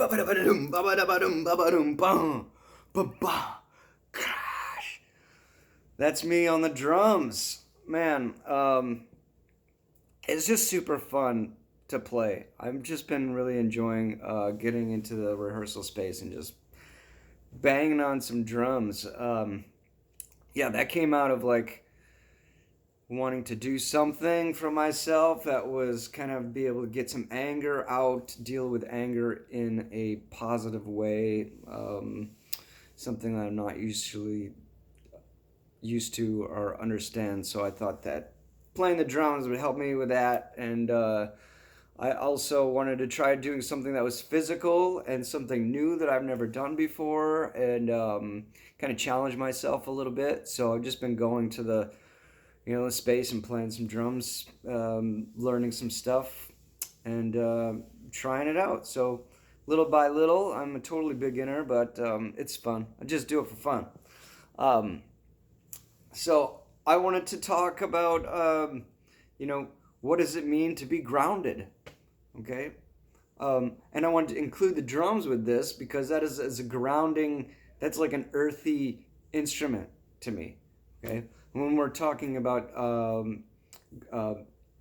Ba-ba-da-ba-da-dum, ba-ba-da-ba-dum, ba-ba-dum, bum, ba-ba, crash. That's me on the drums. Man, it's just super fun to play. I've just been really enjoying getting into the rehearsal space and just banging on some drums. Yeah, that came out of like wanting to do something for myself that was kind of be able to get some anger out, deal with anger in a positive way, something that I'm not usually used to or understand. So I thought that playing the drums would help me with that. And I also wanted to try doing something that was physical and something new that I've never done before, and kind of challenge myself a little bit. So I've just been going to the space and playing some drums, learning some stuff, and trying it out. So little by little, I'm a totally beginner, but it's fun. I just do it for fun. Um, so I wanted to talk about, what does it mean to be grounded? Okay. And I wanted to include the drums with this because that is a grounding, that's like an earthy instrument to me. Okay. When we're talking about uh,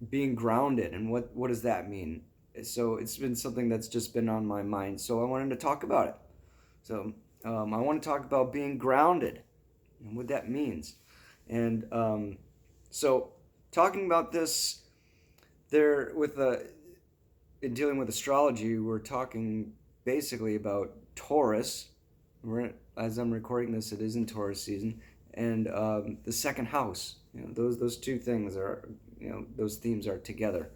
being grounded and what does that mean? So it's been something that's just been on my mind. So I wanted to talk about it. So I want to talk about being grounded and what that means. And so talking about this, there with in dealing with astrology, we're talking basically about Taurus. As I'm recording this, it is in Taurus season, and the second house. Those two things are, those themes are together.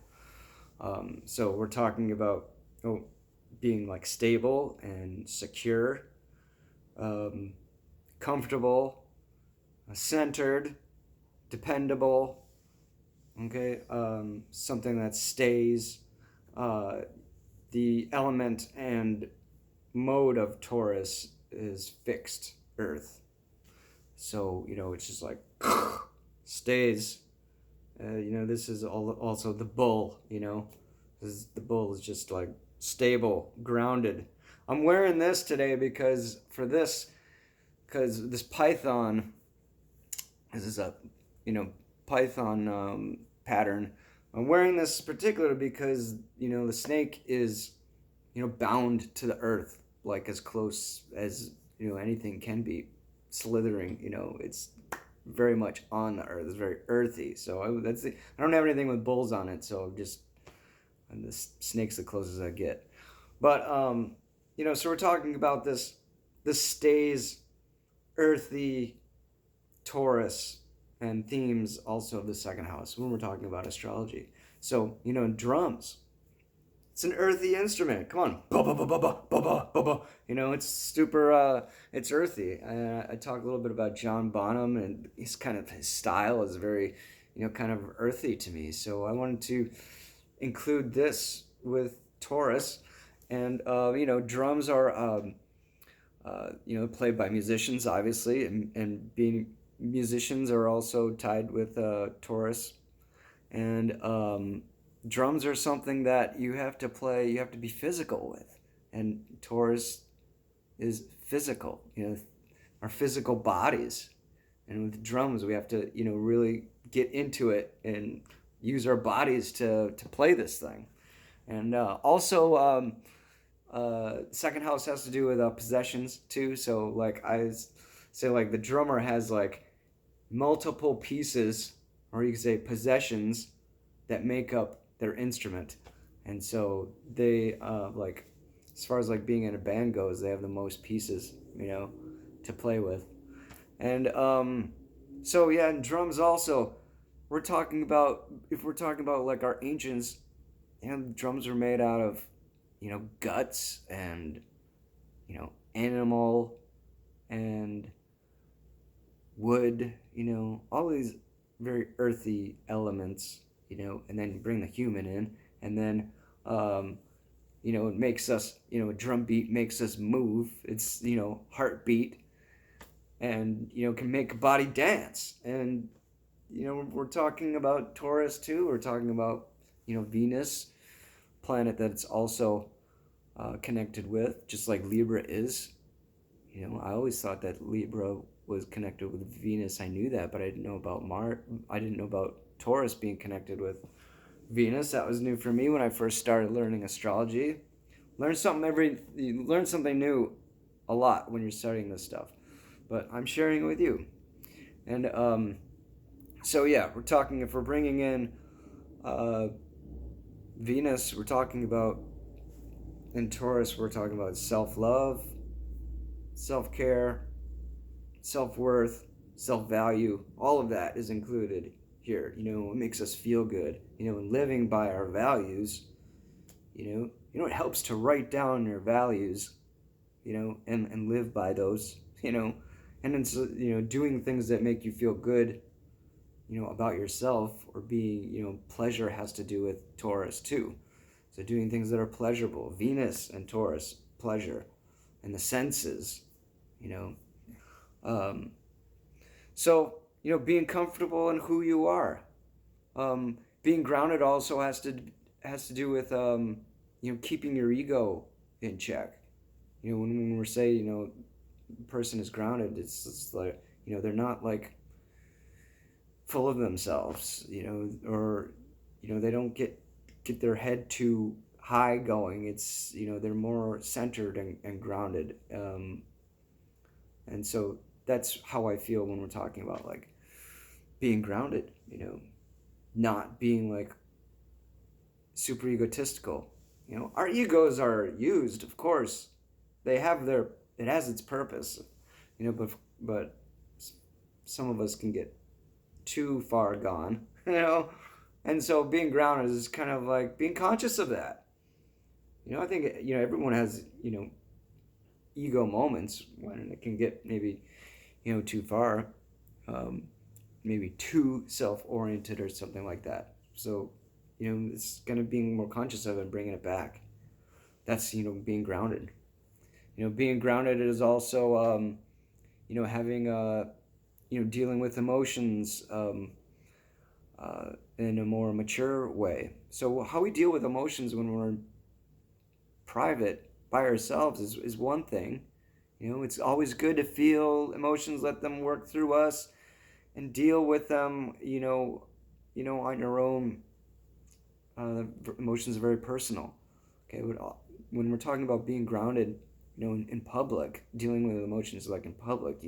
So we're talking about being like stable and secure, comfortable, centered, dependable. Okay, something that stays. The element and mode of Taurus is fixed earth. So, it's just like stays. This is also the bull, the bull is just like stable, grounded. I'm wearing this today because this python, this is a, python pattern. I'm wearing this particular because, the snake is, bound to the earth, like as close as, anything can be, slithering, it's very much on the earth. It's very earthy. So I don't have anything with bulls on it, so and the snake's the closest I get. But, so we're talking about this stays earthy Taurus and themes also of the second house when we're talking about astrology. So, drums. It's an earthy instrument. Come on. Ba ba ba ba ba ba ba ba ba. It's super it's earthy. I talk a little bit about John Bonham, and his style is very, kind of earthy to me. So I wanted to include this with Taurus, and drums are played by musicians, obviously, and being musicians are also tied with Taurus, and drums are something that you have to play. You have to be physical with, and Taurus is physical. Our physical bodies, and with drums we have to really get into it and use our bodies to play this thing, and also. Second house has to do with possessions too. So like I say, like the drummer has like multiple pieces, or you could say possessions, that make up their instrument, and so they like as far as like being in a band goes, they have the most pieces to play with, and so yeah, and drums also. If we're talking about like our ancients, drums are made out of guts and, animal and wood, all these very earthy elements, and then bring the human in, and then, it makes us, a drum beat makes us move. It's, heartbeat, and, can make a body dance. And, we're talking about Taurus too. We're talking about, Venus, planet that's also connected with, just like Libra is. You know, I always thought that Libra was connected with Venus. I knew that, but I didn't know about I didn't know about Taurus being connected with Venus. That was new for me when I first started learning astrology. You learn something new a lot when you're studying this stuff. But I'm sharing it with you. And so yeah, we're talking, if we're bringing in uh, Venus, we're talking about, in Taurus, we're talking about self-love, self-care, self-worth, self-value. All of that is included here. You know, it makes us feel good. You know, and living by our values, it helps to write down your values, and live by those, and it's, doing things that make you feel good, about yourself, or being, pleasure has to do with Taurus too. So doing things that are pleasurable, Venus and Taurus, pleasure, and the senses, you know. Um, being comfortable in who you are. Being grounded also has to do with keeping your ego in check. When we're saying, a person is grounded, it's like, they're not like full of themselves, or they don't get their head too high going. It's, they're more centered and grounded. And so that's how I feel when we're talking about like being grounded, not being like super egotistical. Our egos are used, of course. They have it has its purpose, but some of us can get too far gone, and so being grounded is kind of like being conscious of that. I think, everyone has, ego moments when it can get maybe, too far, maybe too self-oriented or something like that. So, it's kind of being more conscious of it and bringing it back. That's, being grounded. Being grounded is also, having dealing with emotions in a more mature way. So how we deal with emotions when we're private by ourselves is one thing. It's always good to feel emotions, let them work through us, and deal with them. On your own. Emotions are very personal. Okay, when we're talking about being grounded, in public, dealing with emotions like in public,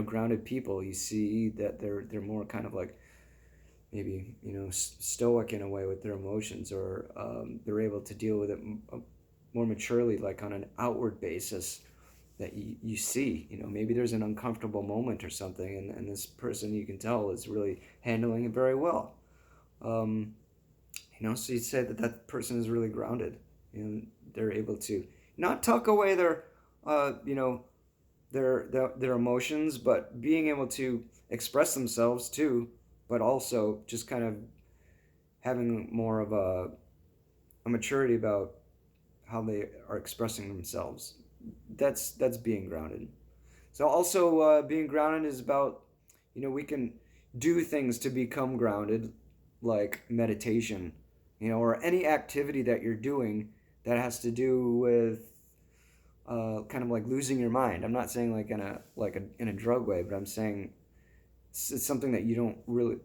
grounded people, you see that they're more kind of like maybe stoic in a way with their emotions, or they're able to deal with it more maturely, like on an outward basis that you see. Maybe there's an uncomfortable moment or something, and this person, you can tell, is really handling it very well. So you'd say that person is really grounded. They're able to not tuck away their their emotions, but being able to express themselves too, but also just kind of having more of a maturity about how they are expressing themselves. That's being grounded. So also, being grounded is about, we can do things to become grounded, like meditation, or any activity that you're doing that has to do with kind of like losing your mind. I'm not saying like in a drug way, but I'm saying it's something that you don't really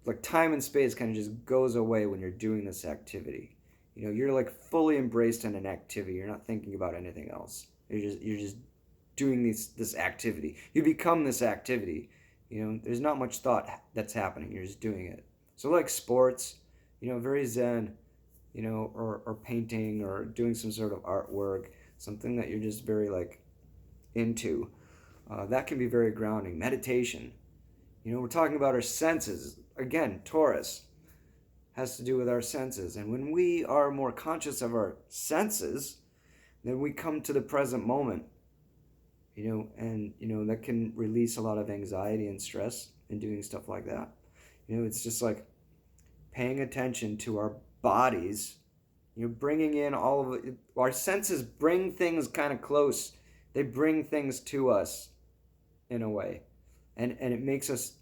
like. Time and space kind of just goes away when you're doing this activity. You're like fully embraced in an activity. You're not thinking about anything else. You're just doing this activity. You become this activity. There's not much thought that's happening. You're just doing it. So like sports, very zen, or painting, or doing some sort of artwork, something that you're just very like into. That can be very grounding. Meditation. We're talking about our senses. Again, Taurus has to do with our senses. And when we are more conscious of our senses, then we come to the present moment. And that can release a lot of anxiety and stress in doing stuff like that. It's just like paying attention to our bodies, bringing in all of it. Our senses bring things kind of close. They bring things to us in a way. And it makes us,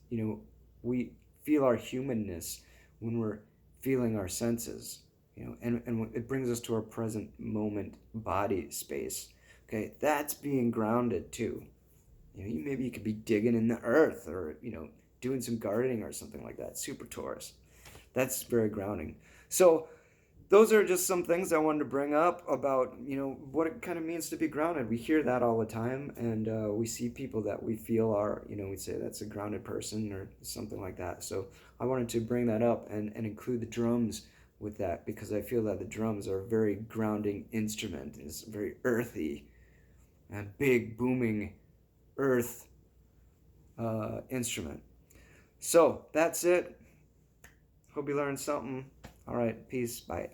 we feel our humanness when we're feeling our senses. and it brings us to our present moment body space. Okay, that's being grounded too. Maybe you could be digging in the earth, or doing some gardening or something like that. Super Taurus. That's very grounding. So those are just some things I wanted to bring up about what it kind of means to be grounded. We hear that all the time, and we see people that we feel are we say that's a grounded person or something like that. So I wanted to bring that up and include the drums with that, because I feel that the drums are a very grounding instrument. It's very earthy and big booming earth instrument. So that's it. Hope you learned something. All right, peace. Bye.